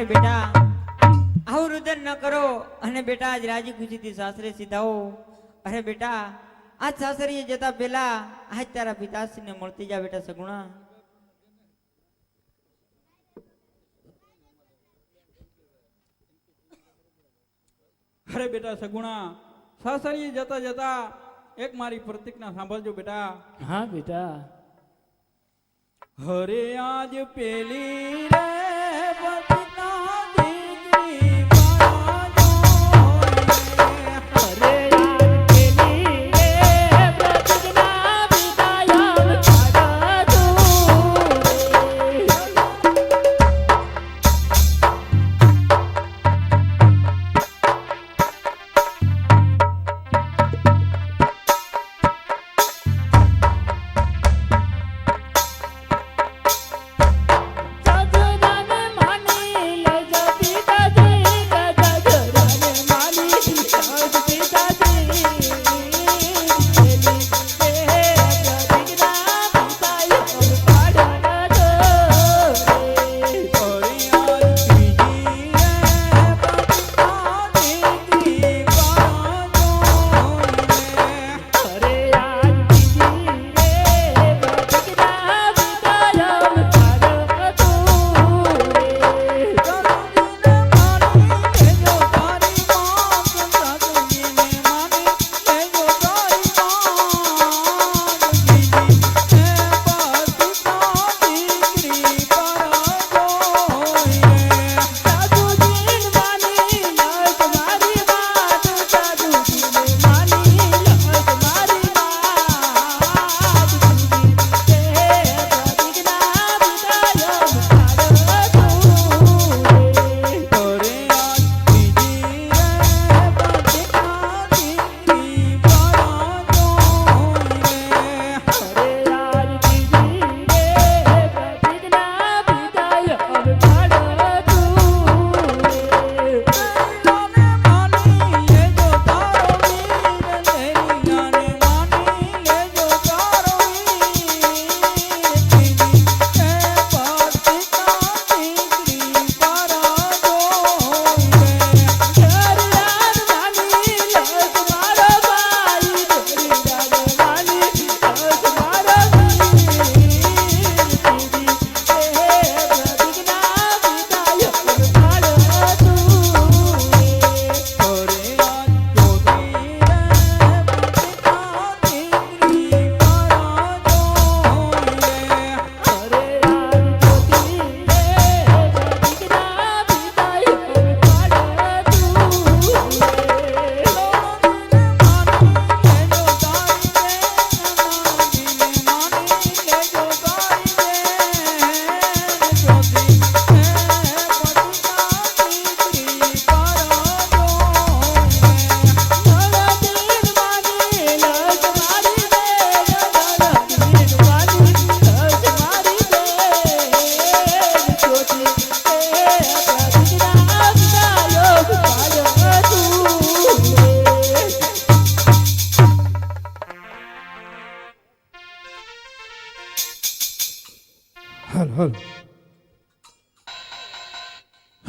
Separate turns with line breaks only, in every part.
અરે બેટા આવું રુદન ન કરો અને બેટા આજ રાજી ખુશીથી સાસરે સીધાઓ. અરે બેટા આજ સાસરીએ જતા પહેલા આજ તારા પિતાશ્રીને મળતી જા બેટા સગુણા.
અરે બેટા સગુણા, સાસરીએ જતા જતા એક મારી પ્રતિજ્ઞા સાંભળજો બેટા.
હા બેટા.
હરે આજ પેલી રે પ્રતિજ્ઞા દીકરી પાડો
અરે યાર પેલી રે પ્રતિજ્ઞા વિદાયમ પાડો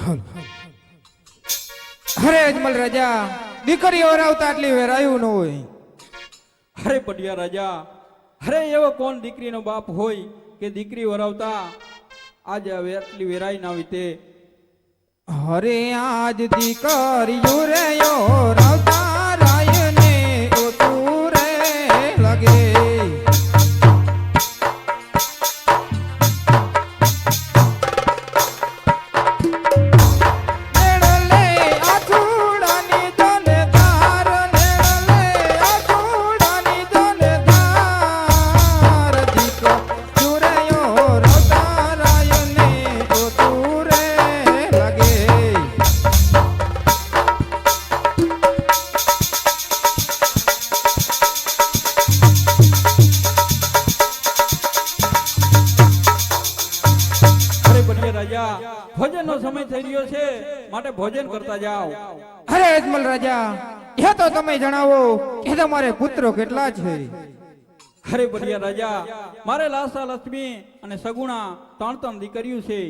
હલ હરે અજમલ રાજા, દીકરીઓ વરાવતા આટલી વેરાયું ન હોય.
અરે પડિયા રાજા, અરે એવો કોણ દીકરીનો બાપ હોય કે દીકરી વરાવતા આજ આટલી વેરાઈ ના આવી તે.
હરે આજ દીકરીઓ રે વરાવતા રાયને ઓતું રે લાગે.
ભોજનનો સમય થઈ રહ્યો છે, માટે ભોજન કરતા જાઓ.
અરે અજમલ રાજા, એ તો તમે જણાવો કે તમારે પુત્રો કેટલા છે?
અરે બઢિયા રાજા, મારે લાસા લક્ષ્મી અને સગુણા ત્રણ ત્રણ દીકરીઓ છે.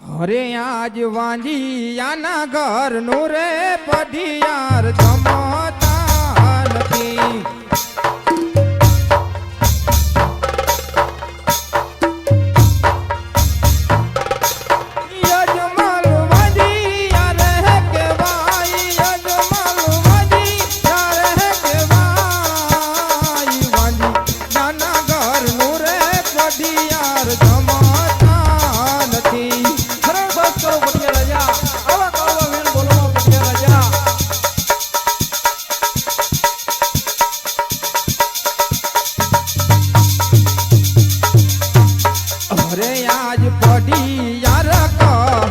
અરે આજ વાંજિયાના ઘરનું રે પઢિયાર જમતા નથી. યજમાલ વાંજિયા રહે કેવાય, યજમાલ વાંજિયા રહે કેવાય. વાંજિયાના ઘરનું રે પઢિયાર જમતા નથી.
ખરે બસ કરો પટિયા રાજા, આવા કડવા વેણ બોલવા પટિયા રાજા.
અરે આજ પઢિયાર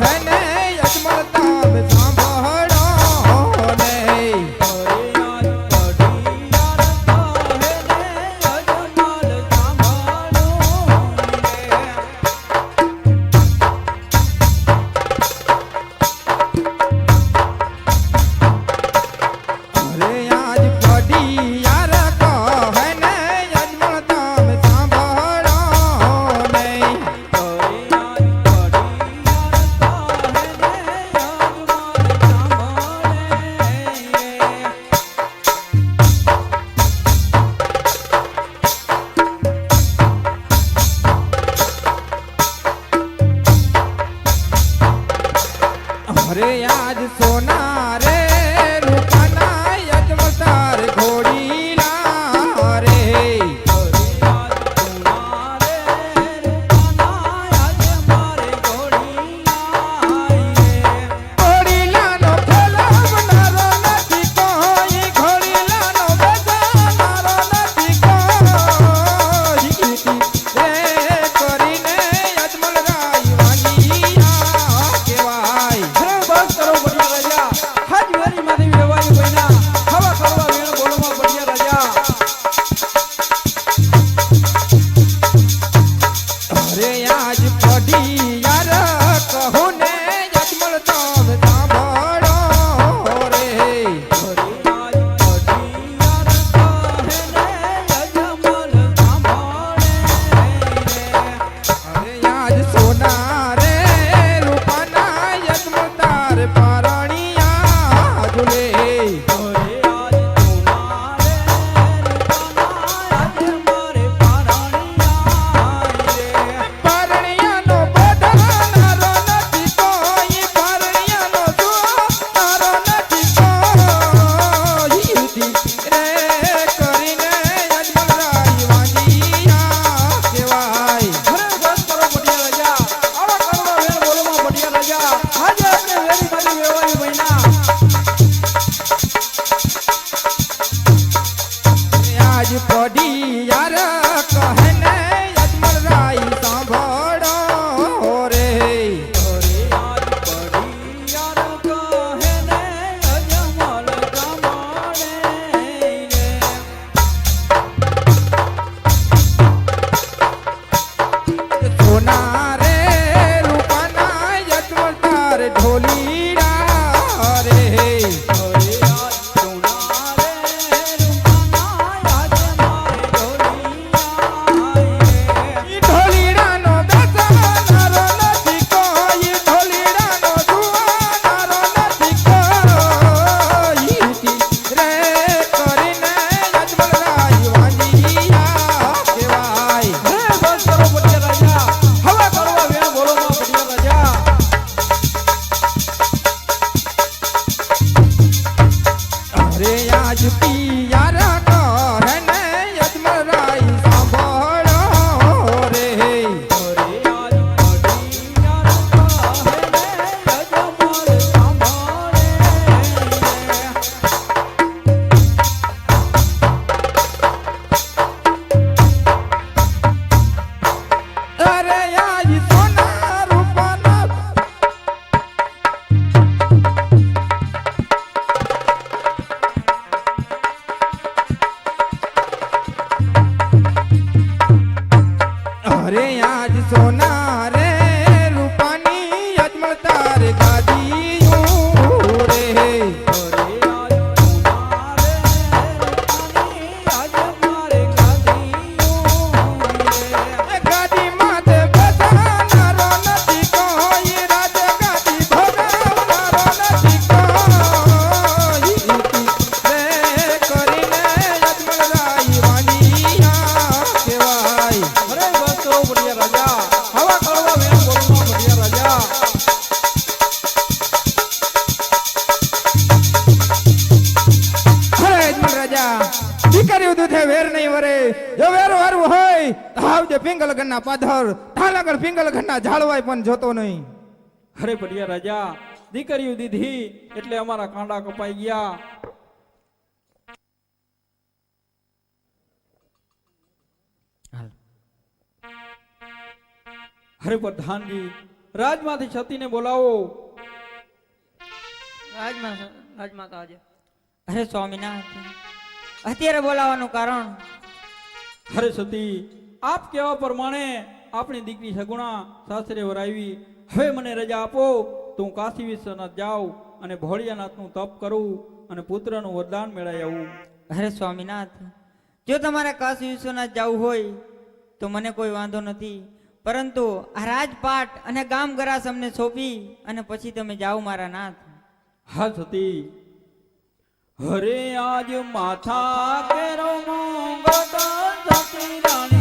કહે ને યજમાલ તમે સાંભળો ને.
અરે યાર પટિયાર કહે ને યજમાલ સાંભળો રે.
અરે આજ પઢિયાર કહે ને યજમાલ તમે સાંભળો ને.
અરે યાર પટિયાર કહે ને યજમાલ સાંભળે રે.
અરે આજ સોના રે રૂપાના યજમાલ તાર ઘોડીલા રે.
અરે યાર સોના રે રૂપાના યજમાલ ઘોડીલા રે.
ઘોડીલાનો ખેલાવનારો નથી કોઈ, ઘોડીલાનો બજાવનારો નથી કોઈ. રે કરીને યજમાલ રાય વાંજિયા કહેવાય.
ખરે બસ કરો પટિયા રાજા, હાજ વેરી માંથી વેવાઈ બન્યા, હવા કરવા વેણ બોલવા પટિયા રાજા.
અરે આજ પઢિયાર કહું ને યજમાલ તમે સાંભળો રે.
અરે યાર પટિયાર કહે ને યજમાલ સાંભળે રે.
અરે આજ સોના રે રૂપાના યજમાલ તાર પારણિયા ઝૂલે.
અરે યાર સોના રે રૂપાના યજમાલ પારણિયા રે.
પારણિયાનો બદલનારો નથી કોઈ, પારણિયાનો જોનારો નથી કોઈ. રે કરીને યજમાલ રાય વાંજિયા કહેવાય.
ખરે બસ કરો પટિયા રાજા, આવા કડવા વેણ બોલવા પટિયા રાજા, આજે આપણે વેરી માંથી વેવાઈ બન્યા.
આજ પઢિયાર કહે ને યજમાલ રાય સાંભળો રે.
અરે યાર પટિયાર કહે ને યજમાલ સાંભળે રે.
સોના રે રૂપાના યજમાલ તાર ઢોલીડા રે.
અરે યાર સોના રે રૂપાના યજમાલ ઢોલિયા રે.
ઈ ઢોલીડાનો બેસનારો નથી કોઈ, ઢોલીડાનો જુવાનારો નથી કોઈ. રે કરીને યજમાલ રાય વાંજિયા કહેવાય.
ખરે બસ કરો પટિયા રાજા, હવા કરવા વેણ બોલવા પટિયા રાજા.
અરે આજ પિયાર કહે ને યજમાલ રાય સાંભળો રે.
અરે યાર પટિયાર કહે ને યજમાલ સાંભળે રે.
અરે આજ સોના રૂપાના અરે આજ સોના રે રૂપાની યજમાલ તાર ગાદીયું રે.
અરે યાર સોના રે રૂપાની યજમાલ ગાદીયું રે.
ગાદી માથે બેસનારો નથી કોઈ, પાધર ઢાલાગઢ પિંગલગઢના ઝાડવાય પણ જોતો નહીં.
અરે પડિયા રાજા, દીકરીઓ દીધી એટલે અમારા કાંડા કપાઈ ગયા. અરે પ્રધાનજી, રાજમાંથી સતીને બોલાવો.
રાજમાતા આજે. અરે સ્વામિનાથ, અત્યારે બોલાવવાનું કારણ?
અરે સતી, આપ કેવા પ્રમાણે આપણી દીકરી સગુણા સાસરે વરાવી. હવે મને રજા આપો તો હું કાશી વિશ્વનાથ જાઉં અને ભોળિયાનાથનું તપ કરું અને પુત્રનું વરદાન મેળવી આવું.
અરે સ્વામિનાથ, જો તમારે કાશી વિશ્વનાથ જવું હોય તો મને કોઈ વાંધો નથી, પરંતુ આ રાજપાટ અને ગામ ગરાસ અમને સોંપી અને પછી તમે જાઓ મારા નાથ.
હા સતી. હરે આજ માથા કેરો મોંગો સતી રાણી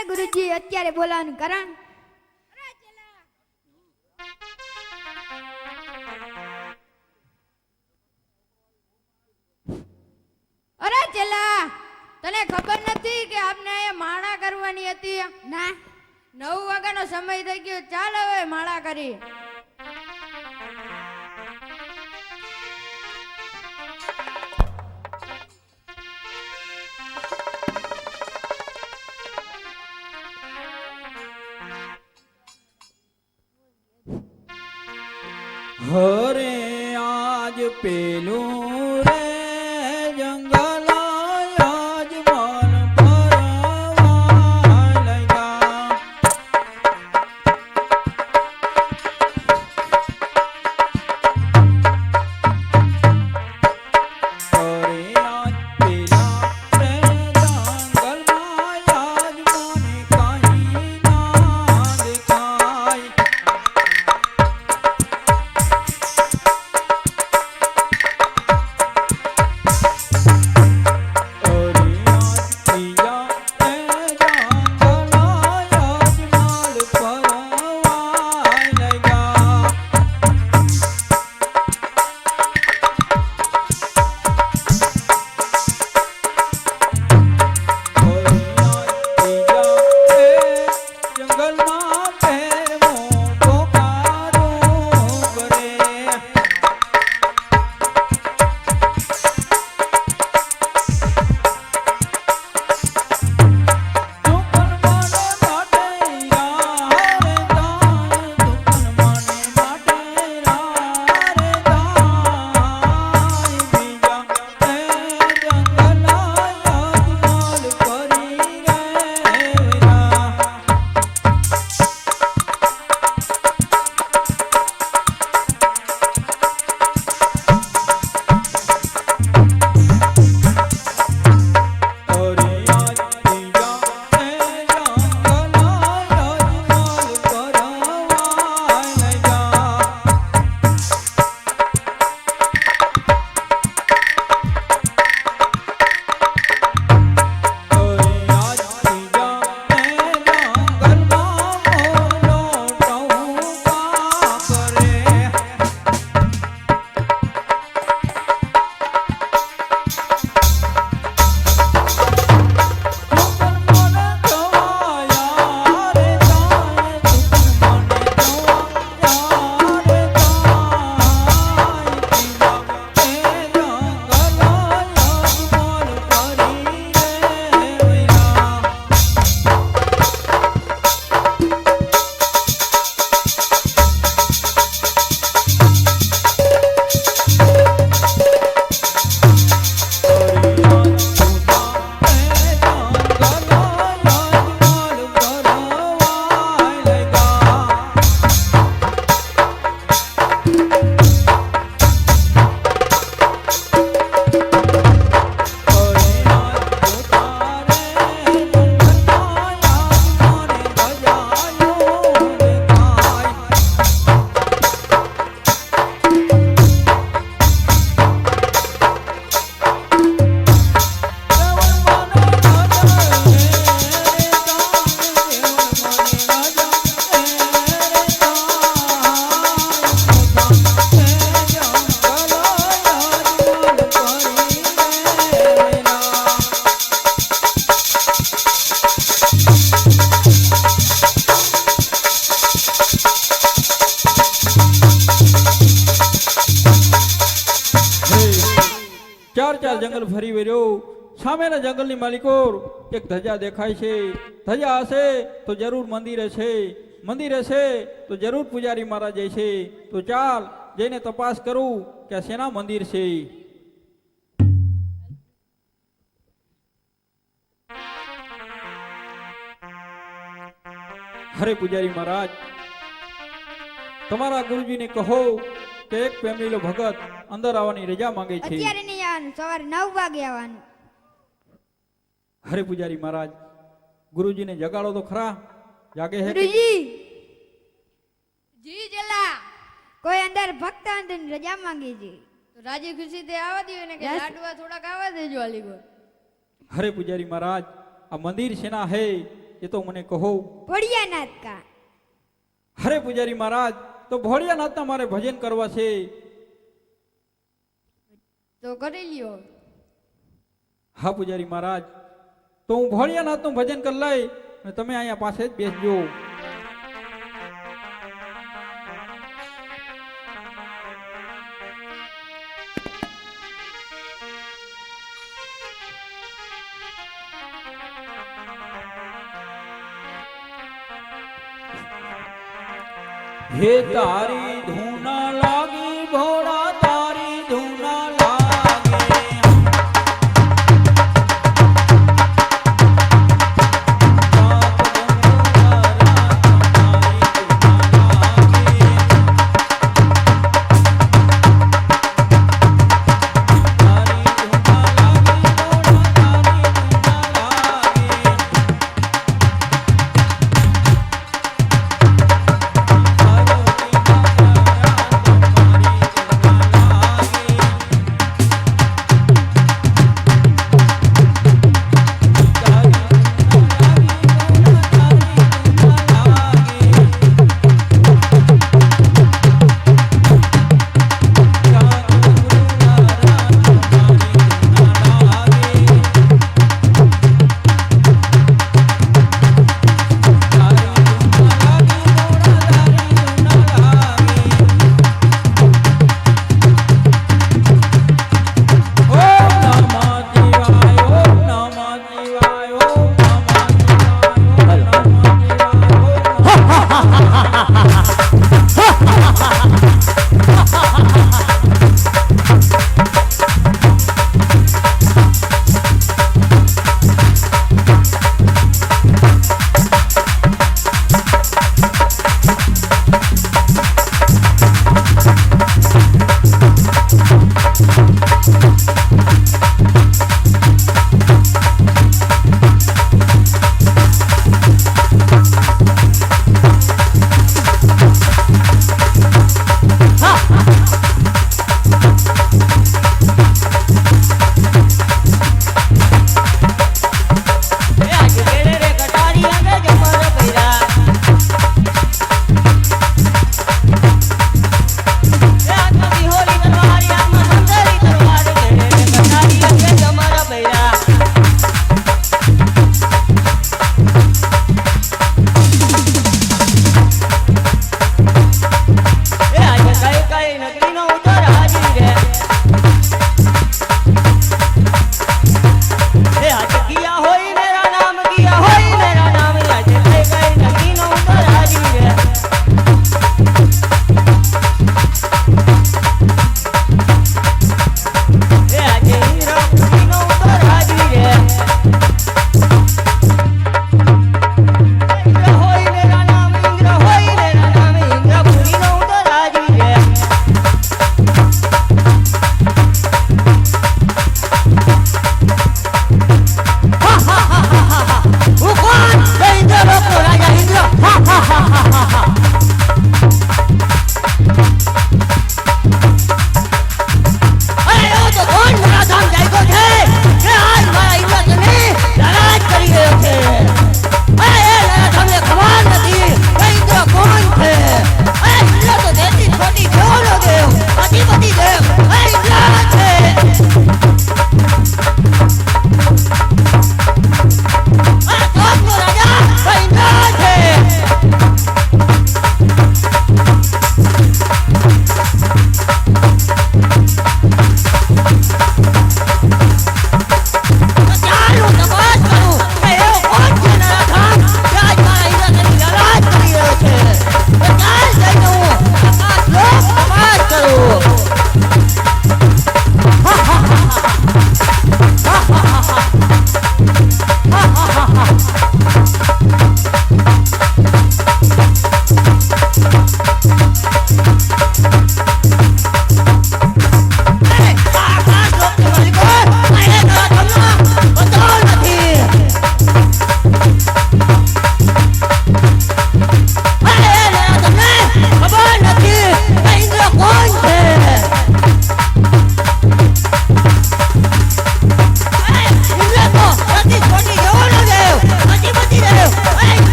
અરે ગુરુજી અત્યારે બોલાવાનું કારણ અરે ચેલા તને ખબર નથી કે આપને અહીંયા માળા કરવાની હતી ના 9 વાગ્યાનો સમય થઈ ગયો ચાલ હવે માળા કરી
હરે આજ પેલું રે જંગલ આજ મન ભરવા લગા હરે આજ પેલા રે જંગલમાં આજ મને કાંઈ ના દેખાય જંગલમાં પહેરવો પોકારું કરે ચાર જંગલ ફરી વર્યો સામેના જંગલની માલિકો એક ધજા દેખાય છે ધજા હશે તો જરૂર મંદિર હશે મંદિર હશે તો જરૂર પૂજારી મહારાજ છે તો ચાલ જઈને તપાસ કરું કે આ શેના મંદિર છે હરે પૂજારી મહારાજ તમારા ગુરુજીને કહો કે એક ફેમિલીનો ભગત અંદર આવવાની રજા માંગે છે
અત્યારે નહીં આવવાનું સવારે 9 વાગે આવવાનું
હરે પૂજારી મહારાજ ગુરુજીને જગાડો તો ખરા જાગે છે
ગુરુજી જી ચેલા કોઈ અંદર ભક્ત અંદર રજા માંગે છે તો રાજી ખુશી તે આવવા દો ને કે લાડવા થોડાક આવવા દેજો અલીગો
હરે પૂજારી મહારાજ આ મંદિર શેના હે એ તો મને કહો.
ભોળિયાનાથ કા.
અરે પૂજારી મહારાજ, તો ભોળિયાનાથના મારે ભજન કરવા છે.
તો કરી લ્યો.
હા પૂજારી મહારાજ, તો હું ભોળિયાનાથનું ભજન કરી લઈ અને તમે અહીંયા પાસે જ બેસજો. હે તારી ધૂન લાગી ભોળા, તારી ધૂન લાગે. તારી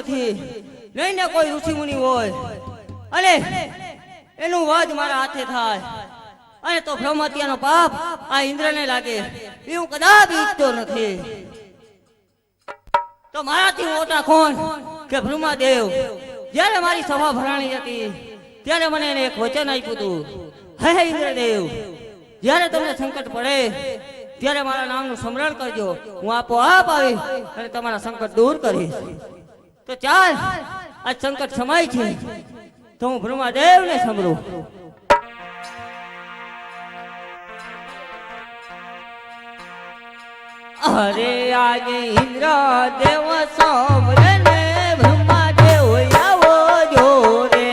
નથી. લઈને કોઈ ઋષિમુનિ હોય અને એનું વધ મારા હાથે થાય અને તો બ્રહ્મત્યાનો પાપ આ ઇન્દ્રને લાગે એ હું કદાપી ઈચ્છતો નથી. તો મારાથી મોટા કોણ કે બ્રહ્માદેવ. જ્યારે મારી સભા ભરાણી હતી ત્યારે મને એને એક વચન આપ્યું હતું, હે ઇન્દ્રદેવ, જ્યારે તમને સંકટ પડે ત્યારે મારા નામનું સ્મરણ કરજો, હું આપોઆપ આવી અને તમારા સંકટ દૂર કરીશ. તો ચાલ, આ સંકટ સમય છે તો હું બ્રહ્માદેવને સાંભળું. અરે આજે ઇન્દ્ર દેવ સાંભળે ને બ્રહ્માદેવ આવો જો રે.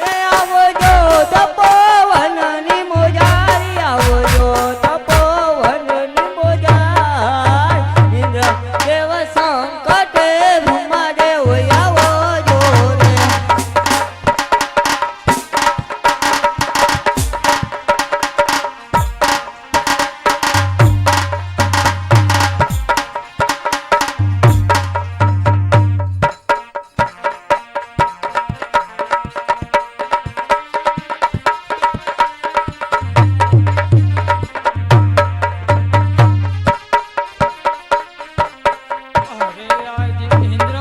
એ આવજો તપોવનની મોજારી, આવજો તપોવનની મોજારી. ઇન્દ્ર દેવ સંકટે બ્રહ્માદેવ આવો જો રે.
અરે આજ ઇન્દ્ર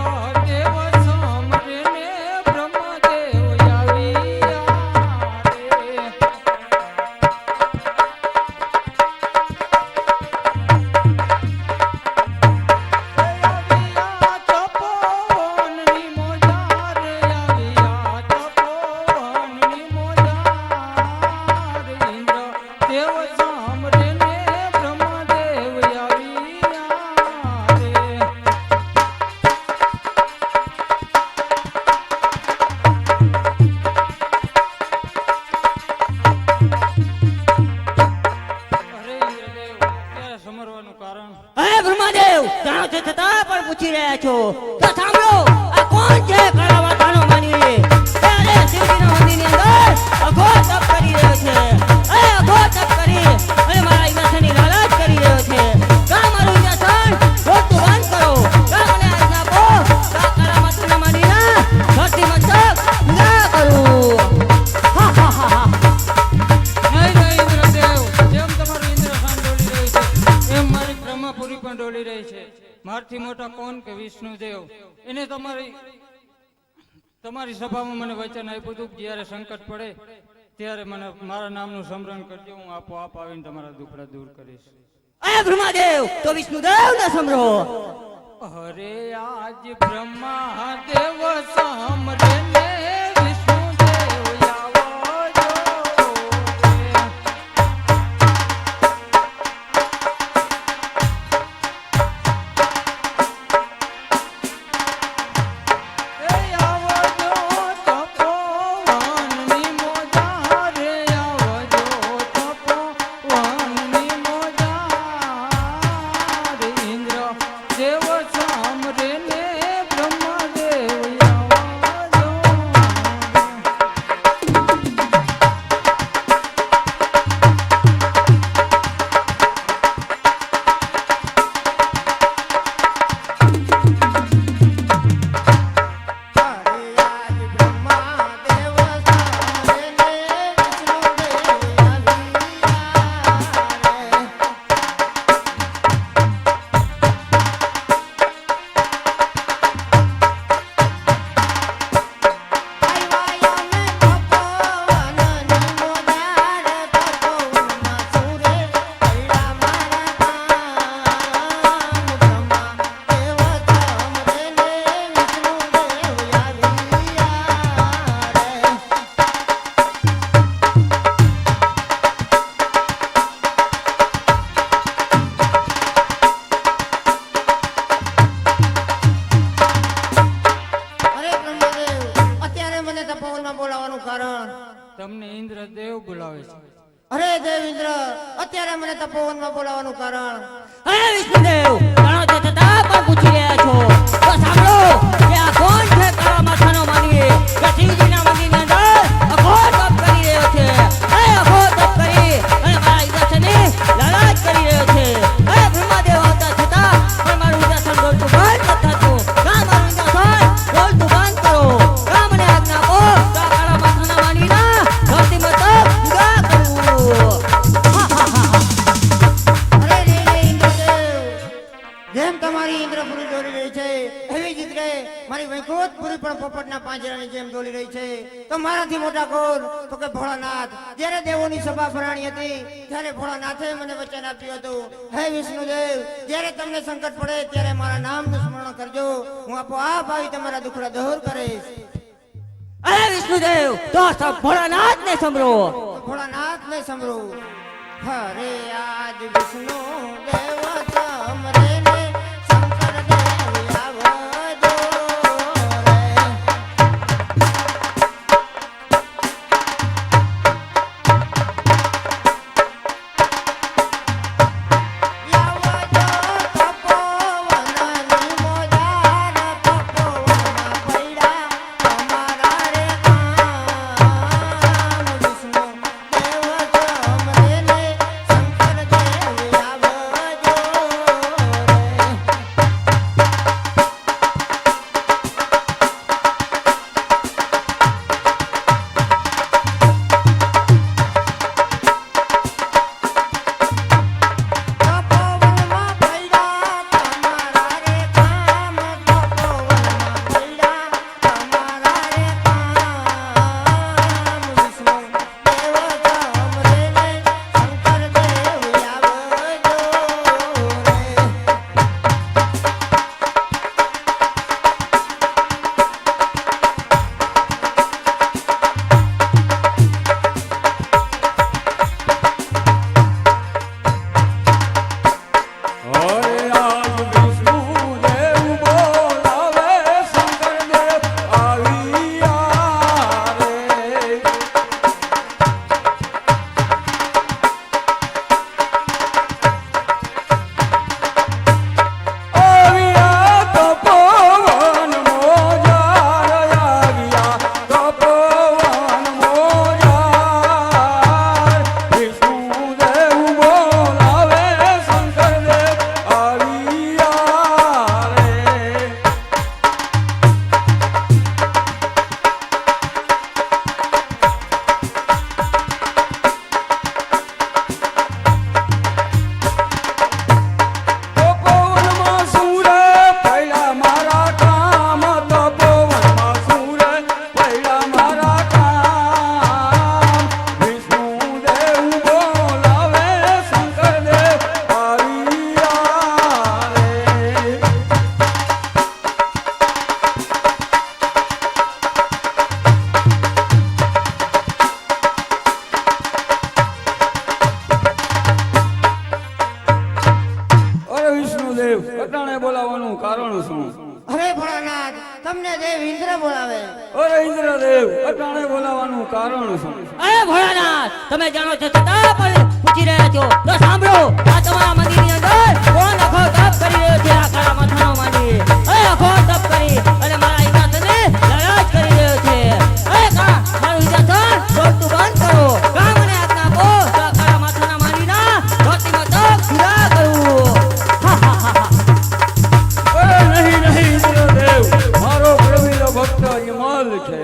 દેવ સાંભળે ને બ્રહ્મદેવ આવ્યા રે. આવ્યા તપોવનની મોજાર, આવ્યા તપોવનની મોજાર. ઇન્દ્ર દેવ સાંભળે ને બ્રહ્મદેવ આવ્યા રે. અરે ઇન્દ્રદેવ, અત્યારે સમરવાનું કારણ?
હે બ્રહ્માદેવ, જાણો છો છતાં પણ પૂછી રહ્યા છો તો સાંભળો. આ કોણ છે કાળા માથાનો માનવી? ત્યારે શિવજીના મંદિરની અંદર અઘોર તપ કરી રહ્યો છે. એ અઘોર તપ કરી અને મારા ઈન્દ્રસનની લાલચ કરી રહ્યો છે. કા મારું ઈન્દ્રસન રોકતું બંધ કરો, કા મને આજ્ઞા આપો, કા કાળા માથાના માનવીના ધરતી મસ્તક ના કરું. હા હા હા હા.
નહીં નહીં ઇન્દ્રદેવ, જેમ તમારું ઇન્દ્રસાન ડોલી રહ્યું છે એમ મારી બ્રહ્માપુરી પણ ડોલી રહી છે. મારથી મોટા કોણ કે વિષ્ણુદેવ? એને તમારી સભામાં મને વચન આપ્યું હતું કે જ્યારે સંકટ પડે ત્યારે મને મારા નામનું સ્મરણ કરજો, હું આપોઆપ આવીને તમારા દુખડા દૂર કરીશ.
એ બ્રહ્માદેવ, તો વિષ્ણુદેવને સાંભળો.
અરે આજ બ્રહ્માદેવ સાંભળે ને વિષ્ણુદેવ આવો જો રે. એ આવજો તપોવનની મોજાર, આવજો તપોવનની મોજાર. ઇન્દ્ર દેવ સાંભળે ને બ્રહ્મદેવ આવજો. તમને ઇન્દ્રદેવ બોલાવે છે.
અરે દેવેન્દ્ર, અત્યારે મને તપોવનમાં બોલાવવાનું કારણ?
હે વિષ્ણુદેવ, જાણો છો છતાં પણ પૂછી રહ્યા છો તો સાંભળો કે આ કોણ છે કાળા માથાનો માનવી કે શિવજીના મંદિરની અંદર અઘોર તપ કરી રહ્યો છે. એ અઘોર તપ કરી
મારી વૈકુંઠપુરી પણ પોપટના પાંજરાની જેમ ડોલી રહી છે. તો મારાથી મોટા કોણ? તો કે ભોળાનાથ. જ્યારે દેવોની સભા ભરાણી હતી ત્યારે ભોળાનાથે મને વચન આપ્યું હતું, હે વિષ્ણુદેવ, જ્યારે તમને સંકટ પડે ત્યારે મારા નામનું સ્મરણ કરજો, હું આપોઆપ આવી તમારા દુખડા દૂર કરીશ.
અરે વિષ્ણુદેવ, તો સબ ભોળાનાથ ને સંભળો.
ભોળાનાથને સંભળો. હરે આજ વિષ્ણુ દેવ સમરે ને શંકર દેવ આવજો રે. આવજો તપોવનની મોજાર, તપોવનમાં પૈડા તમારા રે કામ. વિષ્ણુ દેવ સમરે ને શંકર દેવ આવજો રે. તપોવનમાં પૈડા તમારા રે કામ, તપોવનમાં પૈડા તમારા રે કામ. વિષ્ણુ દેવ સમરે ને શંકર દેવ આવજો રે.
તપોવનમાં સૂરે પૈડા મારા કામ, તપોવનમાં સૂરે પૈડા મારા કામ. વિષ્ણુદેવ બોલાવે, શંકરદેવ આવ્યા રે. અરે વિષ્ણુદેવ, અટાણે બોલાવવાનું કારણ શું?
અરે ભોળાનાથ, તમને દેવ ઇન્દ્ર બોલાવે.
અરે ઇન્દ્રદેવ, અટાણે બોલાવવાનું કારણ શું?
અરે ભોળાનાથ, તમે જાણો છો છતાં પણ પૂછી રહ્યા છો. તો સાંભળો, આ તમારા મંદિરની અંદર કોણ અખો તપ કરી રહ્યો છે? આ કાળા માથાનો માંડી અરે અખો તપ કરી અને મારા હિતાસને લડાજ કરી રહ્યો છે. અરે કા મારું હિતાસન દોડતું બંધ કરો. કા મને આજ્ઞા આપો તો આ કાળા માથાના માંડીના ધોતીમાં તપ પૂરા કરું. હા હા હા હા.
અરે નહીં નહીં ઇન્દ્રદેવ, મારો પ્રવીણ ભક્ત યમલ છે.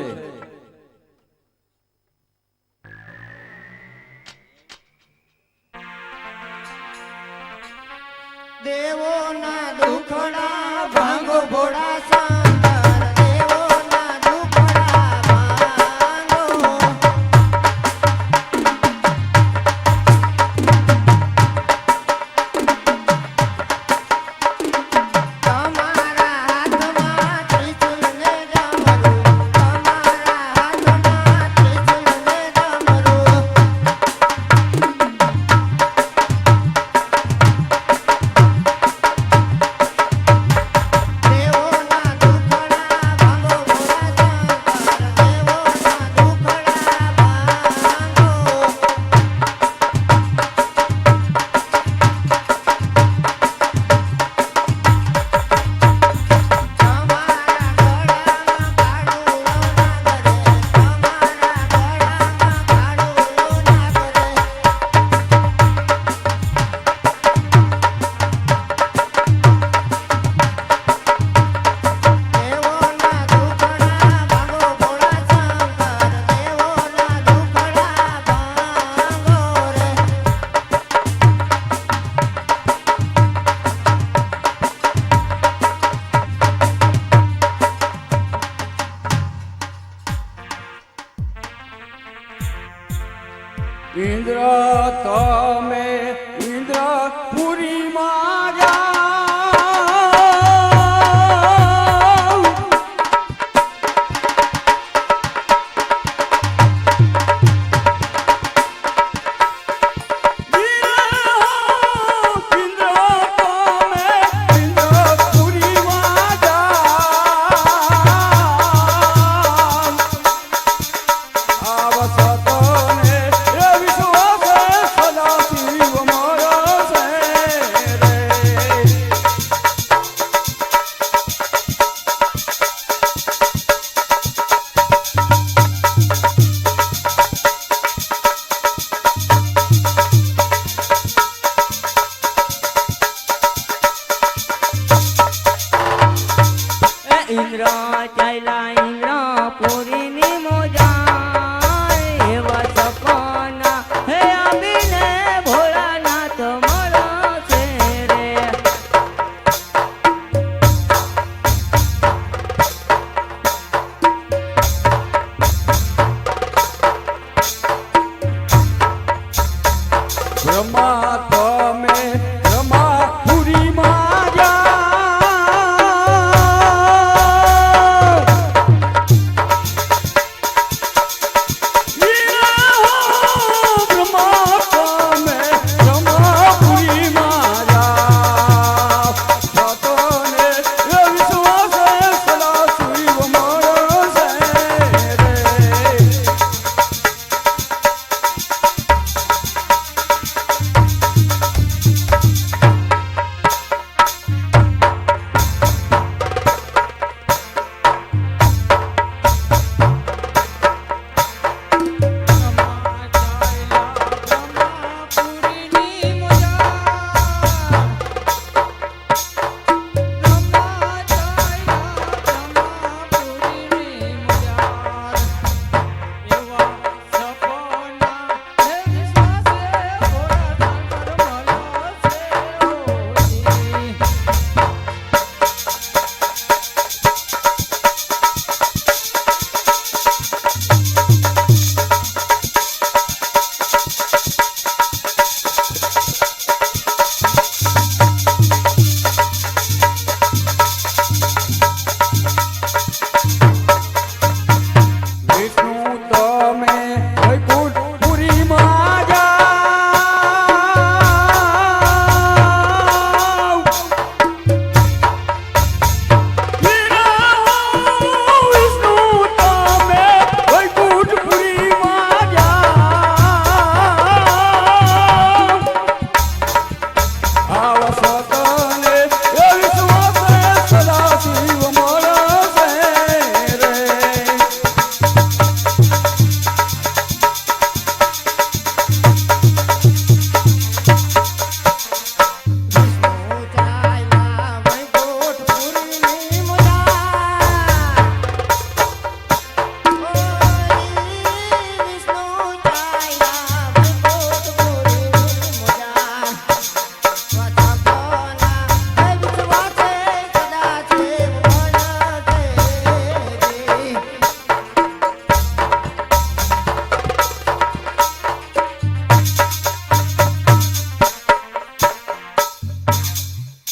દેવોના દુખડા ભાંગો ભોળા શંકર, દેવોના દુખડા ભાંગો. તમારા હાથમાં ત્રિશુલ ને ડમરું, તમારા હાથમાં ત્રિશુલ ને ડમરું. દેવોના
ચાલ્યા ઇન્દ્રપુરીની મોજા એવા સપના હે આવીને ભોળાનાથ મળશે રે
બ્રહ્મા તમે બ્રહ્માપુરીમાં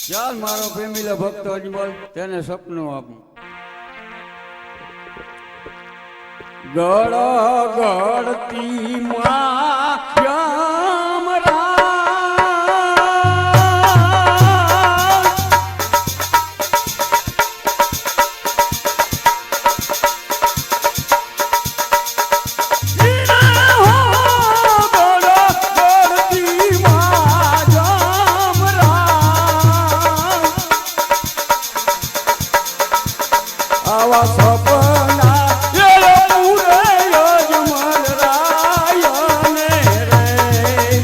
ચાલ મારો પ્રેમીલા ભક્ત અજમલ તેને સપનું આપું ગળ ગળતી આવા સપના પૂરે અજમલ રાયને રે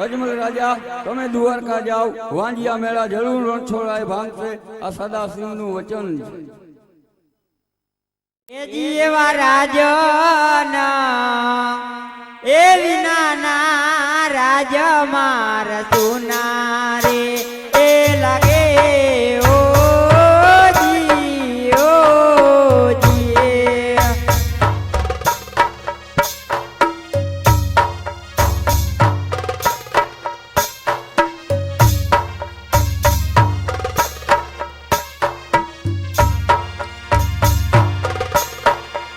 અજમલ રાજા તમે દ્વારકા જાઓ, વાંજિયા મેળા જરૂર રણછોડાય ભાંગશે, આ સદાશિવનું વચન છે.
એ જીવા રાજના એ વિનાના રાજ માર સુના રે એ લાગે ઓ જી ઓ જી.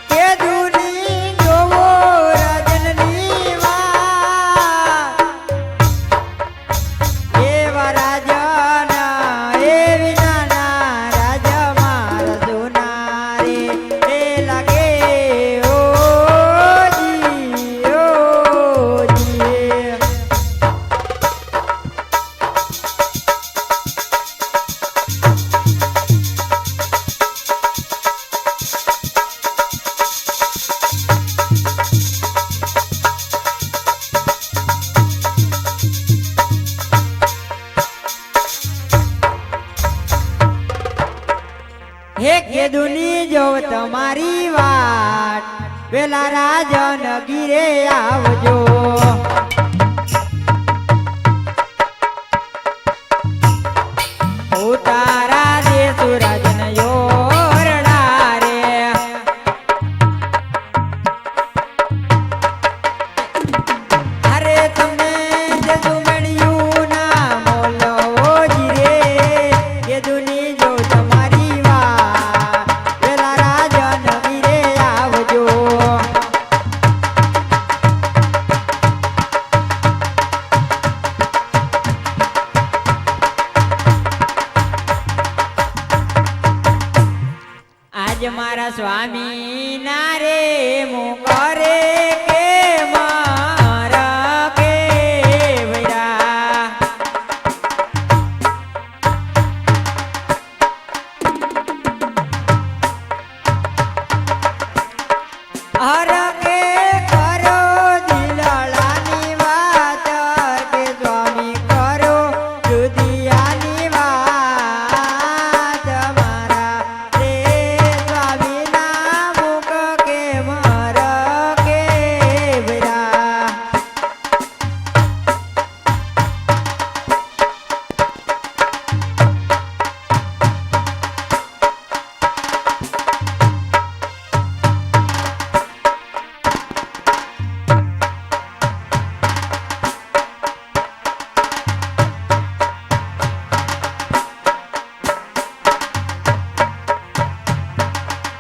કે દુની જોવો રાજનની વાત, એવા રાજના એ વિનાના રાજ માર સોના રે એ લાગે ઓ જી ઓ જી. હે કેદુની જોવ તમારી વાટ, વેલા રાજન ગીરે આવજો. ઉતારા દેશુ રાજન યોરડા રે. અરે તમને જસુ મળ્યું ના મોલો જી રે, કેદુની જો તમારી વાત, વેલા રાજન ગીરે આવજો. આજ મારા સ્વામી ના રે મોકરે કે મારા કે વૈરા. હર કે કરો દિલડાની વાત, કે સ્વામી કરો દુધિયાની વાત. મારા રે સ્વામી ના મુખ કે મર કે વૈરા.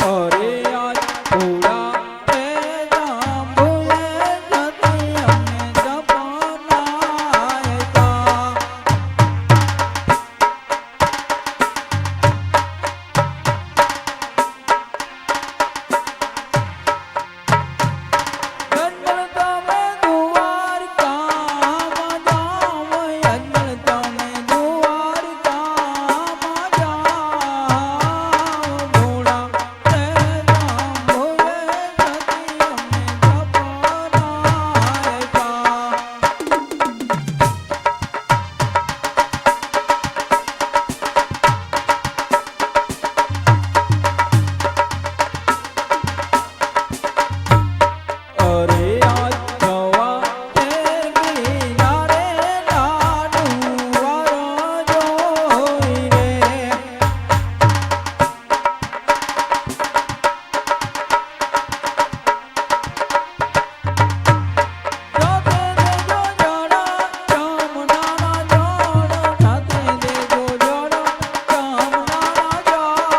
અરે આજ થોડા રે જાંબુએ જતી અમને જપનાય તા. અજમલ તમે દ્વારકામાં જાઓ, અજમલ તમે દ્વારકામાં જાઓ. ભોળા રે જાંબુએ જતી અમને જપનાય તા. અરે આજ જવા તેર ગીરા રે લાડુ વારો જોઈ રે. સાથે દેજો જોડા ચામડાના જોડ, સાથે દેજો જોડા ચામડાના જોડ.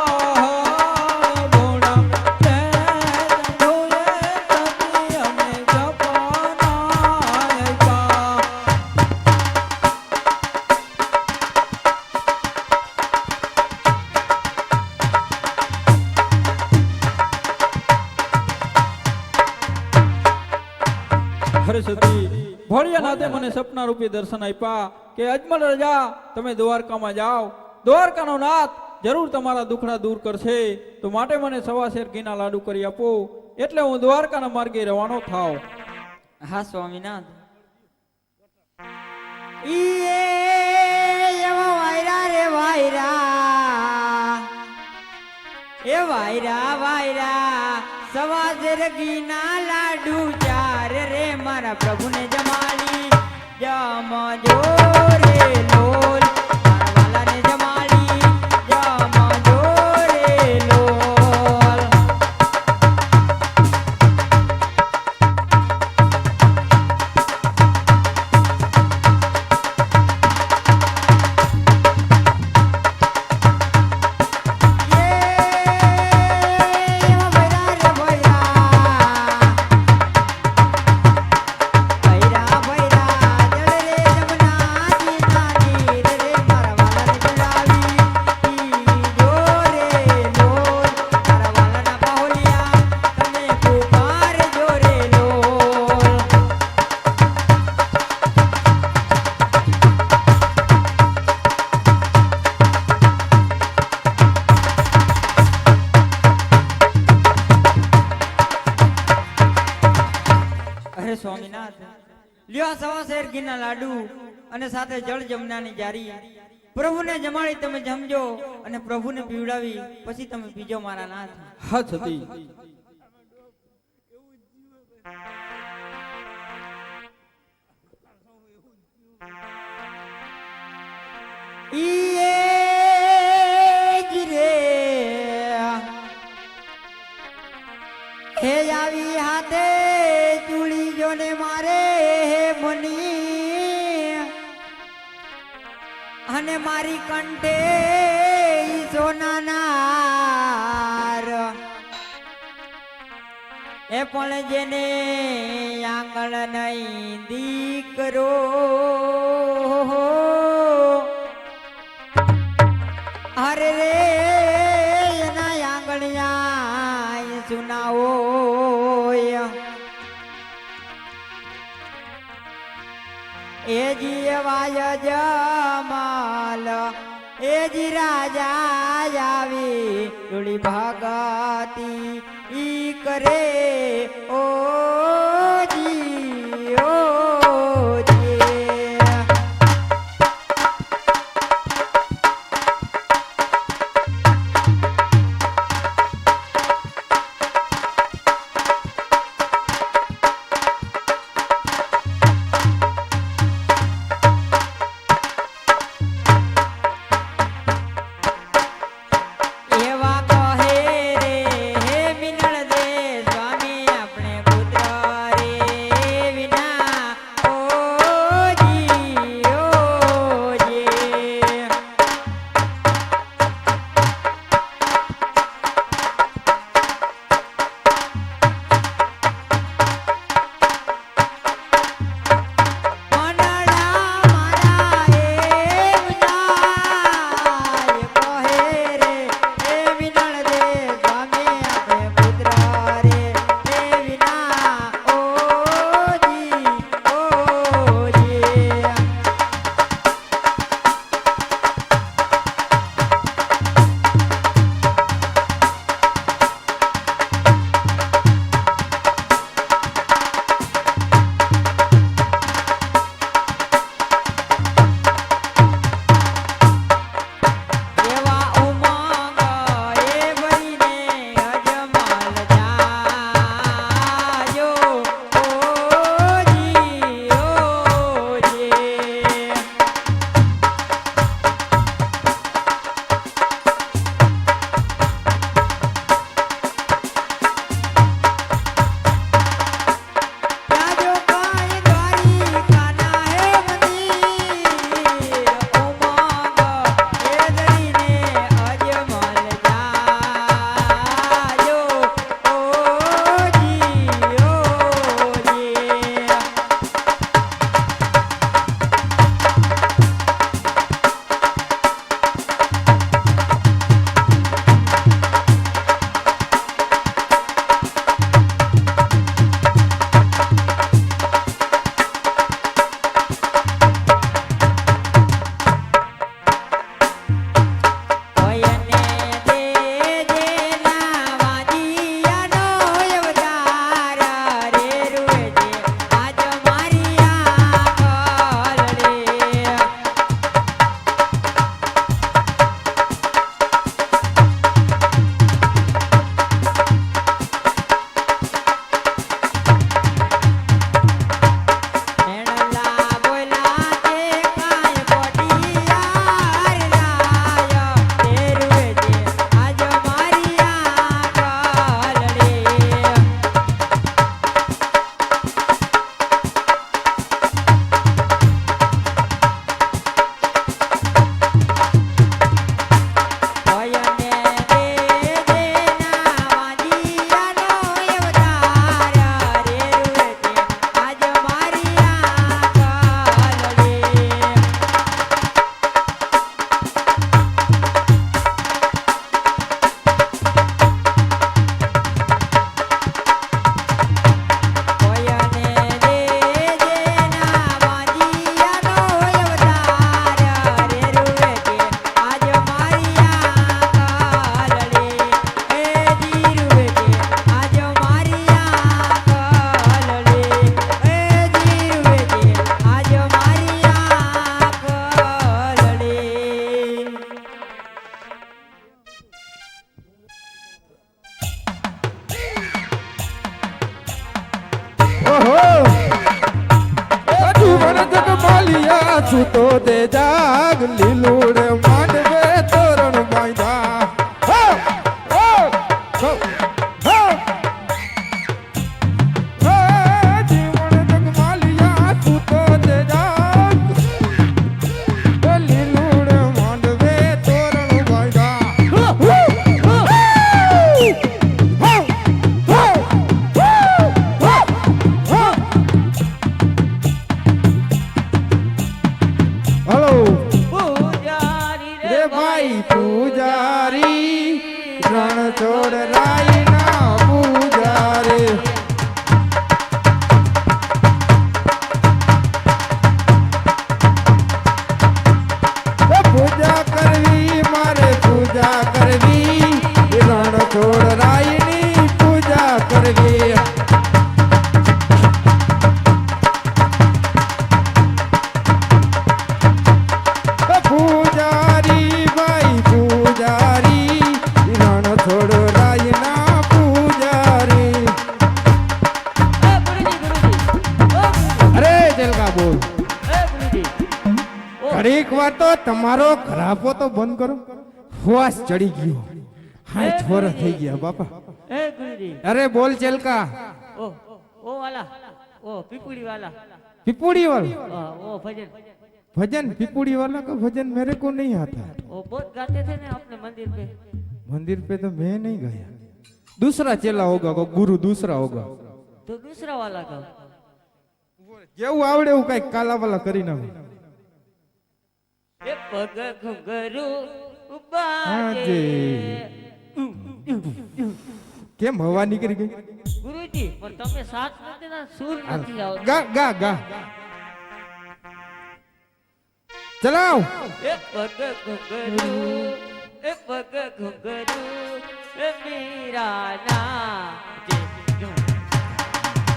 ભોળા રે જાંબુએ જતી અમને જપનાય તા. હરસતી ભોળિયાનાથે મને સપના રૂપી દર્શન આપ્યા કે અજમલ રાજા તમે દ્વારકામાં જાઓ, દ્વારકાનો નાથ જરૂર તમારા દુખડા દૂર કરશે, તો માટે મને સવા શેર ઘીના લાડુ કરી આપો, એટલે હું દ્વારકાના માર્ગે રવાનો થાવ.
હા સ્વામીનાથ. વાયરા વાયરા સવાજર ઘીના લાડુ ચાર રે મારા પ્રભુને જમાડી જમજો રે લોલ મારા વાલાને જમાડી જમજો રે લોલ. અરે સ્વામિનાથ લ્યો સવા શેર ઘીના લાડુ અને સાથે જળ જમનાની જારી પ્રભુને જમાડી તમે જમજો અને પ્રભુને પીવડાવી પછી તમે પીજો મારા નાથ.
હા સતી
ઈ જ રે હે આવી હાથે ચૂડી જોને મારે હે મની અને મારી કંઠે ઈ સોનાનાર એ પણ જેને આંગળ નહીં દીકરો અરે રે એના આંગણિયા સુનાવો એ જી વાય જમાલ એ જી રાજા આવી ડોળી ભગતી ઈ કરે ઓ જી ઓ જી. એવા કહે રે હે મિનળ દે સ્વામી
સૂતો તે જાગ લીલુડે માંડવે તોરણ બાંધા હો હો હો હો હે જીવન જગમાલિયા સૂતો તે જાગ લીલુડે માંડવે તોરણ બાંધા હો હો હો હલો
પૂજારી
રે ભાઈ પૂજારી રણ છોડ રાઈ ના પૂજારી પૂજા કરવી મારે પૂજા કરવી રણ છોડ રાઈ ની પૂજા કરવી પૂજારી ભાઈ પૂજારી રણ છોડ રાય ના પૂજારી અરે જેલકા બોલ ઘડીક વાર તો તમારો ખરાબો તો બંધ કરો શ્વાસ ચડી ગયો હા છોર થઈ ગયા બાપા
એ ગુરુજી
અરે બોલ ચેલકા
ઓ વાલા ઓ પીપુડી વાલા
પીપુડી વાળો
ओ भजन
भजन पीपुड़ी वाला का भजन मेरे को नहीं आता
वो बहुत गाते थे ना अपने मंदिर पे
मंदिर पे तो मैं नहीं गया दूसरा चेला होगा को गुरु दूसरा होगा
तो दूसरा वाला का
જેવું આવડે એવું કઈ કાલા વાલા કરી નાખે
એ પગ ઘુંઘરુ
હાજી. કેમ હવા નીકળી ગઈ
ગુરુજી પણ તમે સાથ નથી ના સુર નથી આવતો
ગા ગા ગા ચલાવ
એ પગ ઘુંઘરુ એ પગ ઘુંઘરુ એ મીરા ના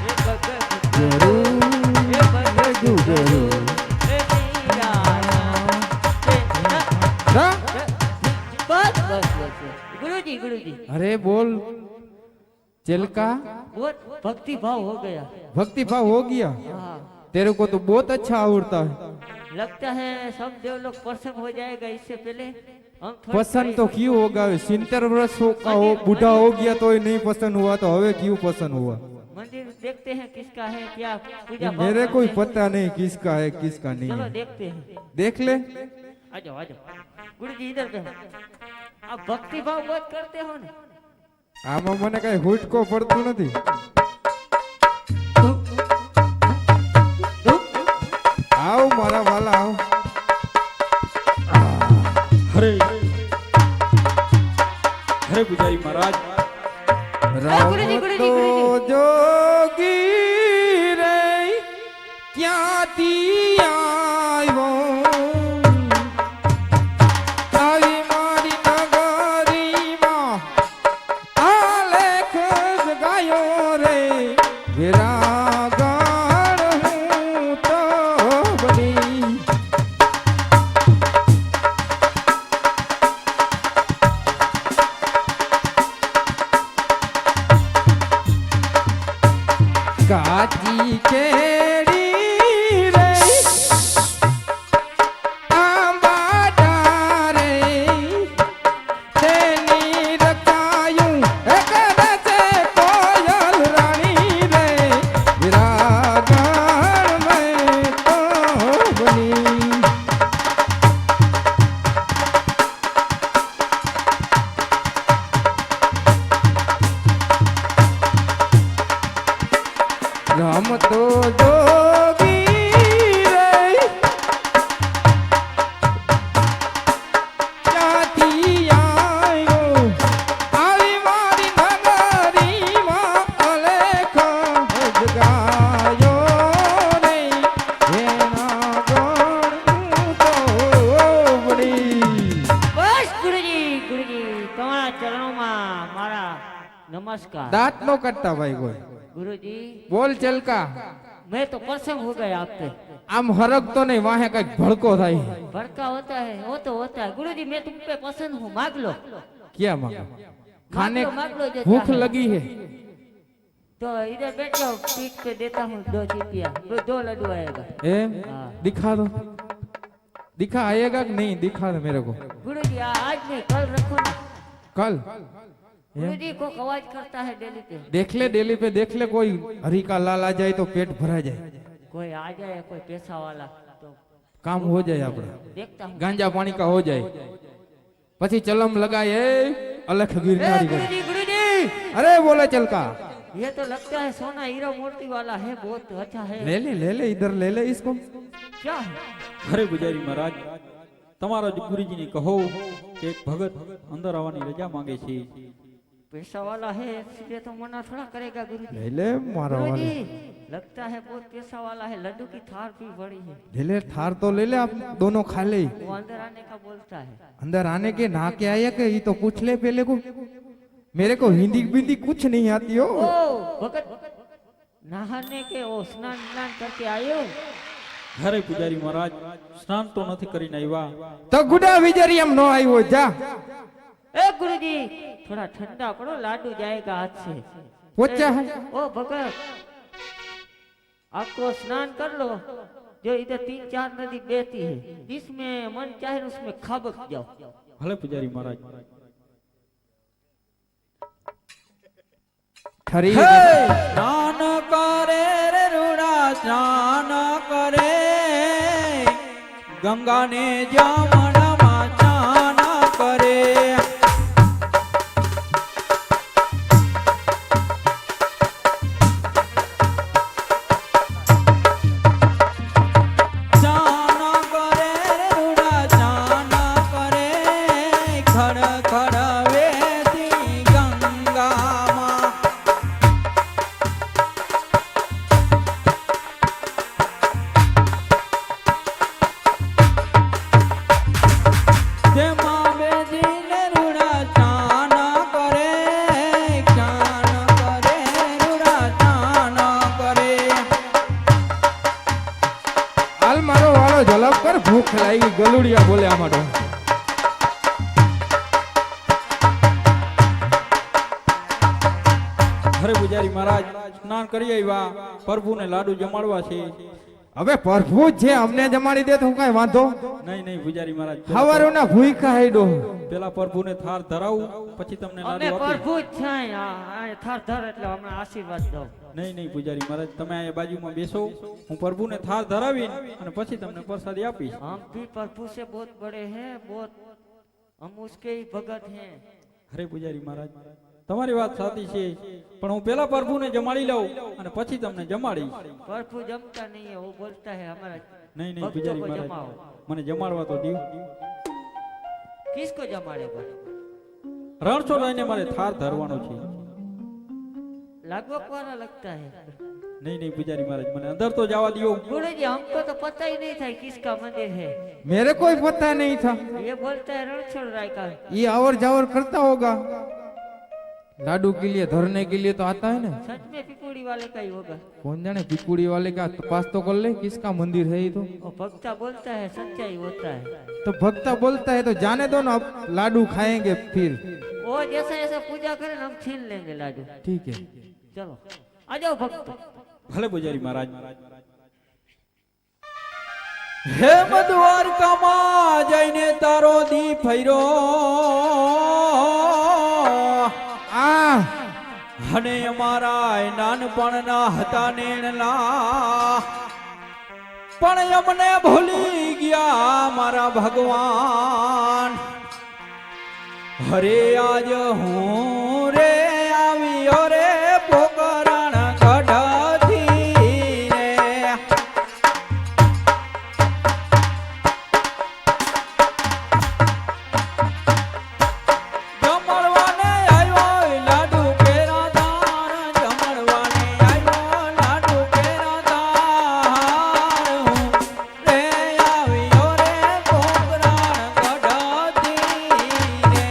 એ પગ ઘુંઘરુ એ પગ ઘુંઘરુ એ મીરા ના
રા?
बस बस बस गुरुजी गुरुजी
अरे बोल चिलका
बहुत भक्ति भाव हो गया
भक्ति भाव हो गया
हाँ
तेरे को तो बहुत अच्छा आवड़ता है
लगता है सब देव लोग प्रसन्न हो जाएगा इससे पहले हम थोड़ी
पसंद तो क्यों होगा 70 वर्ष का हो बूढ़ा हो गया तो नहीं पसंद हुआ तो हवे क्यों पसंद हुआ
मंदिर देखते हैं किसका है क्या पूजा भाव
मेरे कोई
करते हैं।
पता नहीं किसका है किसका नहीं
चलो
है
देखते हैं
देख ले
आ जाओ गुरुजी इधर पे आप भक्ति भाव बहुत करते हो ना
આમાં મને કઈ હુટકો પડતું નથી આવ મારા વાલા આવ
હરે હરે પૂજારી મહારાજ
ગુરુજી,
રામ
ગુરુજી,
તો
ગુરુજી.
જોગી રે ક્યાંથી આવ્યો આવી મારી નગરીમાં આલેખ જગાયો રે વિરાગણ હું તો બની કાચી કેડી રે આંબા ડારે તેની રખાયું એક રચે કોયલ રાણી રે વિરાગણ મેં તો બની રામ તો જોગી રે ક્યાંથી આવ્યો આવી મારી નગરીમાં અલેખ જગાયો રે એના ગણ તો વળી
બસ ગુરુજી ગુરુજી તમારા ચરણોમાં મારા નમસ્કાર
દાંત નો કાઢતા ભાઈ કોઈ
गुरुजी
બોલ ચલકા
मैं तो प्रसन्न हो गया आपसे
આમ હરકતો નહીં વાહે કઈક ભડકો થાય
भड़का होता है वो तो होता है गुरुजी मैं तुम पे पसंद हूँ मांग लो
क्या मांगा खाने
मांग लो जो
भूख
चाहे।
लगी है
तो इधर बैठ जाओ पीठ पे देता हूँ 2 चिटिया 2 लड्डू आएगा
एम
हाँ।
दिखा दो दिखा आएगा कि नहीं दिखा दे मेरे को
गुरुजी आज नहीं कल रखो ना
कल
गुरुजी को आवाज करता है डेली पे
देख ले डेली पे देख ले कोई हरी का लाल आ जाए तो पेट भरा जाए
कोई आ जाए कोई पैसा वाला तो
काम हो जाए अपना
देखता हूँ
गांजा पानी का हो जाए પછી ચલમ लगाए अलख गिरनारी कर
गुरुजी गुरुजी
अरे बोले चल का
ये तो लगता है सोना हीरा मूर्ति वाला है बहुत अच्छा है
ले ले इधर ले ले इसको
क्या है
અરે પૂજારી મહારાજ તમારા જ ગુરુજીને કહો કે એક ભગત અંદર આવવાની રજા માંગે છે
पैसा वाला है इसलिए तो मना थोड़ा करेगा गुरुजी
ले ले मारा वाले
गुरुजी लगता है बहुत पैसा वाला है लड्डू की थार भी बड़ी है
ले ले थार तो ले ले आप दोनों खा ले
वो अंदर आने का बोलता है
अंदर आने के नहा के आया के ये तो पूछ ले पहले को मेरे को हिंदी बिंदी कुछ नहीं आती हो
ओ भगत नहाने के ओ स्नान स्नान करके आयो
અરે પૂજારી મહારાજ સ્નાન તો નથી કરીને આવ્યા
तो गुडा विजरी हम नो आई वो जा
ए गुरुजी थोड़ा ठंडा करो लाडू जाएगा हाथ से
पोचा है
ओ भगत आपको स्नान कर लो जो इधर 3-4 नदी बहती है जिसमें मन चाहे उसमें खाबक जाओ
ભલે પૂજારી મહારાજ
खरी
સ્નાન કરે રે રૂડા સ્નાન કરે ગંગાને જમણામાં સ્નાન કરે સ્નાન કરે રે રૂડા સ્નાન કરે ખડ ખડ વેતી ગંગામાં તેમાં બેસીને રૂડા સ્નાન કરે રૂડા સ્નાન કરે
हाल मारो वालो झलक कर भूख लागी गलुड़िया बोले आमारो
અરે પૂજારી મહારાજ સ્નાન કરી આવ્યા પ્રભુને લાડુ જમાડવા છે
હવે પ્રભુ જે અમને જમાડી દે તો હું કાઈ વાંધો
નહીં નહીં પૂજારી મહારાજ
હવારો ના ભૂખા હેડો
પેલા પ્રભુને થાર ધરાવું પછી તમને
અમે
લાડુ આપીશ
પ્રભુ જ છે આ થાર ધર એટલે અમને આશીર્વાદ દો
નહીં નહીં પૂજારી મહારાજ તમે અહીંયા બાજુમાં બેસો હું પ્રભુને થાર ધરાવી અને પછી તમને પ્રસાદી આપીશ
हम भी प्रभु से बहुत बड़े हैं बहुत हम उसके ही भगत हैं
અરે પૂજારી મહારાજ તમારી વાત સાચી છે પણ હું પેલા પ્રભુને જમાડી લઉં અને પછી તમને જમાડીશ
प्रभु जमता नहीं है वो बोलता है हमारा
નહીં નહીં
भक्तों
પૂજારી
को
મહારાજ
जमाओ
મને જમાડવા તો દો
किसको जमाड़ेगा
રણછોડરાયને મારે થાર ધરવાનો છે
लगभग वाला लगता है
નહીં નહીં પૂજારી મહારાજ મને અંદર તો જવા દો
गुरु जी हमको तो पता ही नहीं था किसका मंदिर है
मेरे कोई पता नहीं था
ये बोलता है रणछोड़ राय का
ये आवर जावर करता होगा लाडू के लिए धरने के लिए तो आता है ना
सच में पिपुड़ी वाले का ही होगा
कौन जाने पिकुड़ी वाले का तपास तो कर ले किसका मंदिर है ये तो
वो भक्ता बोलता है सच्चाई होता है
तो भक्ता बोलता है तो जाने दो ना अब लाडू खाएंगे फिर
वो जैसा जैसा पूजा करे हम छीन लेंगे लाडू
ठीक है
चलो आ जाओ भक्त
ભલે પૂજારી મહારાજ હે દ્વારકામાં જઈને તારો દી ફર્યો
आ
અને અમારા નાનપણના હતા નેણલા પણ અમને ભૂલી ગયા મારા ભગવાન હરે આજ હું રે આવ્યો રે પોકરણ ગઢથી રે જમણવાને આવ્યો લાડુ કેરા દાર જમણવાને આવ્યો લાડુ કેરા દાર રે આવ્યો રે પોકરણ ગઢથી રે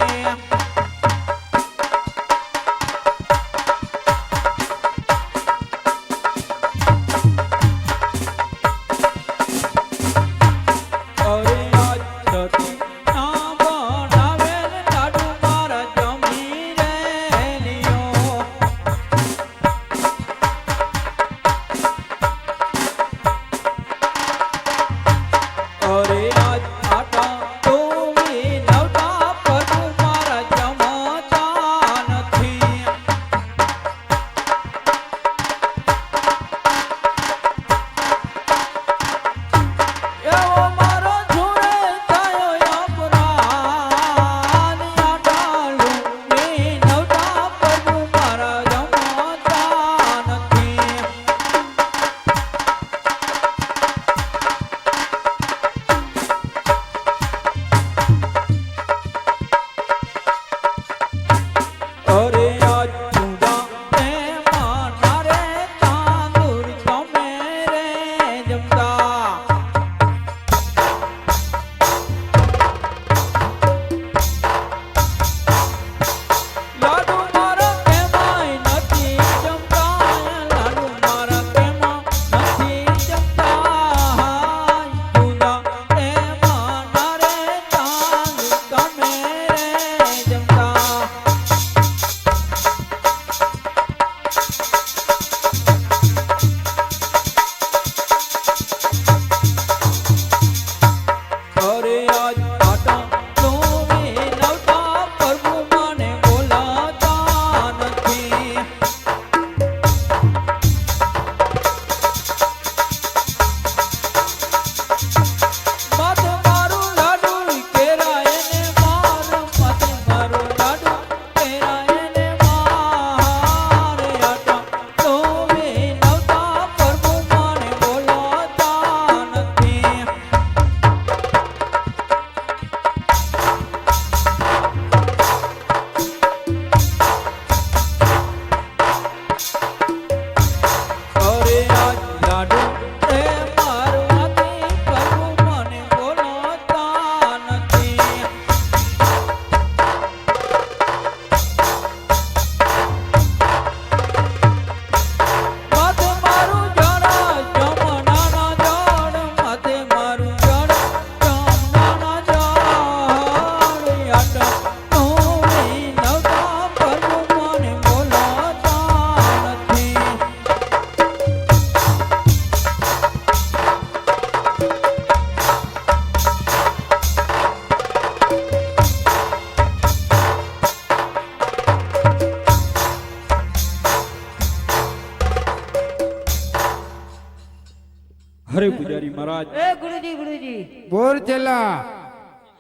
पुजारी महाराज।
ए गुरुजी
बोल चला।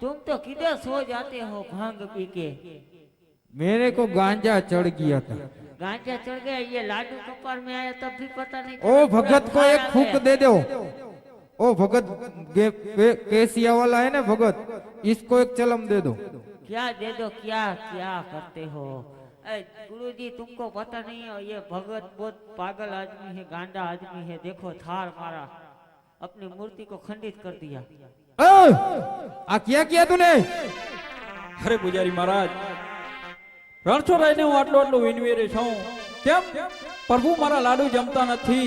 तुम तो किधर सो जाते हो भांग पी के?
मेरे को गांजा चढ़ गया था।
गांजा चढ़ गया? ये लाडू कपार में आया तब भी पता नहीं
ओ
चला,
भगत को
पूरा
एक
खा
फूक
गया।
दे दो। ओ भगत केसिया वाला है ना भगत, इसको एक चलम दे दो।
क्या दे दो? क्या क्या करते हो? गुरुजी तुमको पता नहीं है, ये भगत बहुत पागल आदमी है, गांडा आदमी है। देखो थार मारा, अपनी मूर्ति को खंडित कर दिया।
आ क्या किया तूने?
अरे पुजारी महाराज, રણછોડરાયને હું આટલો આટલો વિનવેરે છું, કેમ પ્રભુ મારા લાડુ જમતા નથી?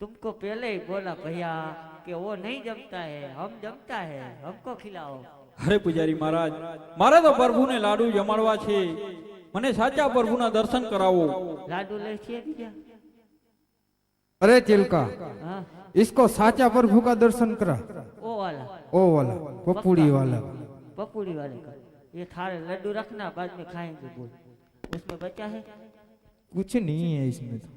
तुमको पहले ही बोला भैया कि वो नहीं जमता है, हम जमता है, हमको खिलाओ।
અરે પુજારી મહારાજ, મારે તો પ્રભુને લાડુ જમાડવા છે, મને સાચા પ્રભુના દર્શન કરાવો।
लाडू ले छिए बीजा?
अरे चिल्का,
हाँ
इसको साचा प्रभु का दर्शन करा।
वो वाला
ओ वाला पपुड़ी वाला।
पपूड़ी वाले का। ये थारे लड्डू रखना, बाद में खाएंगे। बोल उसमें बचा है?
कुछ नहीं है इसमें तो।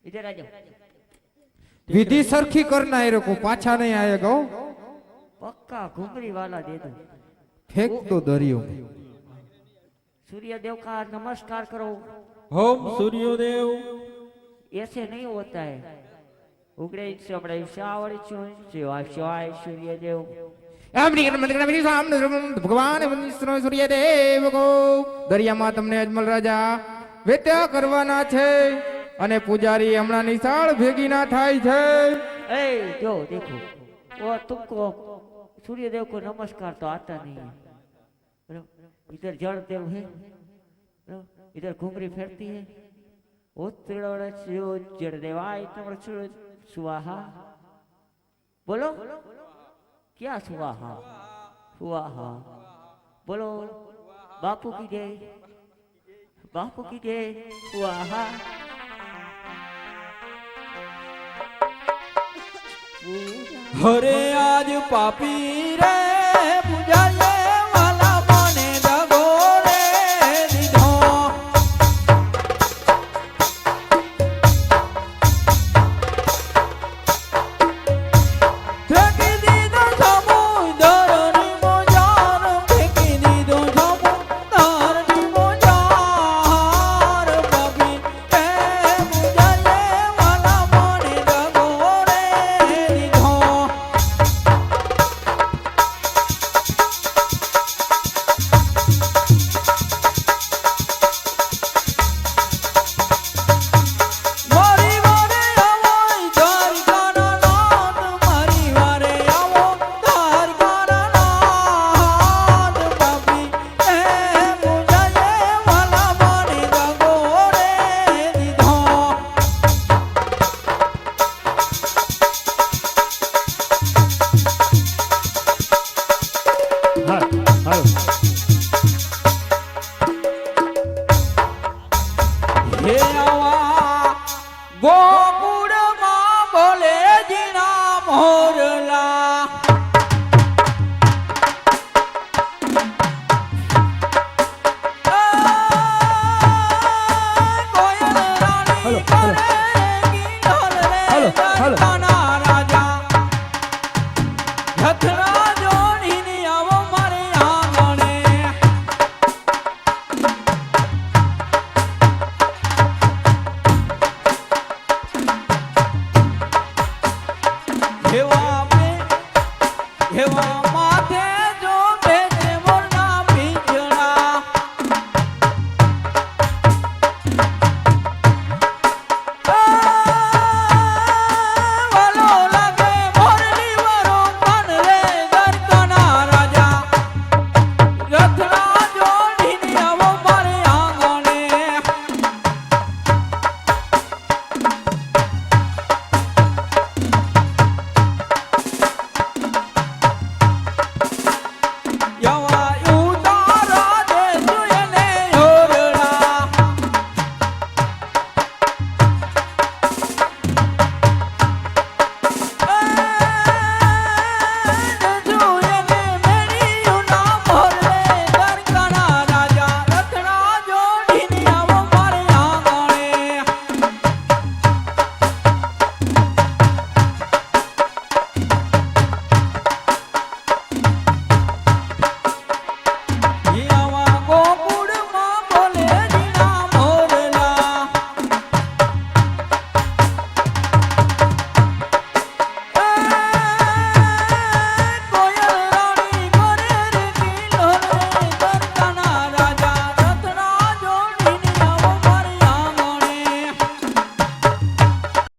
इधर आ जाओ।
विधि सरखी करना है, को पाछा नहीं आएगा। हो।
पक्का घुंगरी वाला दे दो।
फेंक दो दरियो में।
सूर्य देव का नमस्कार करो।
ઓમ સૂર્યોદેવ।
ऐसे नहीं होता है। उगड़े चमड़े शावड़ शिवाय शिवाय सूर्य देव।
ભગવાન સૂર્ય દેવ કો દરિયામાં તમને અજમલ રાજા વેત્યા કરવાના છે અને પૂજારી હમણાં નિશાળ ભેગી ના થાય છે।
ए जो देखो, वो तुमको सूर्य देव को नमस्कार तो आता नहीं है। इधर जड़ देव है, इधर घुंगरी फेरती है। जड़ देवाय सुवाहा। बोलो क्या सुवाहा? सुवाहा बोलो। बापू की जय, बापू की जय। सुवाहा।
અરે આજ પાપી રે પૂજાલે વાલા મને દગો રે દીધો। ફેંકી દીધો સમુદ્રની મોજાર, ફેંકી દીધો સમુદ્રની મોજાર। પાપી રે પૂજાલે વાલા મને દગો રે દીધો। મારી વારે આવો દ્વારકાના નાથ, મારી વારે આવો દ્વારકાના નાથ। પાપી એ પૂજાલે વાલા મને દગો રે દીધો।
હાલ હાલ
હે આવા ગોકુળમાં બોલે જીણા મોરલા। કોયલ રાણી
હલો,
કરે
હલો.
ગીધોલ રે
હલો, હલો.
દ્વારકાના રાજા। જઠરા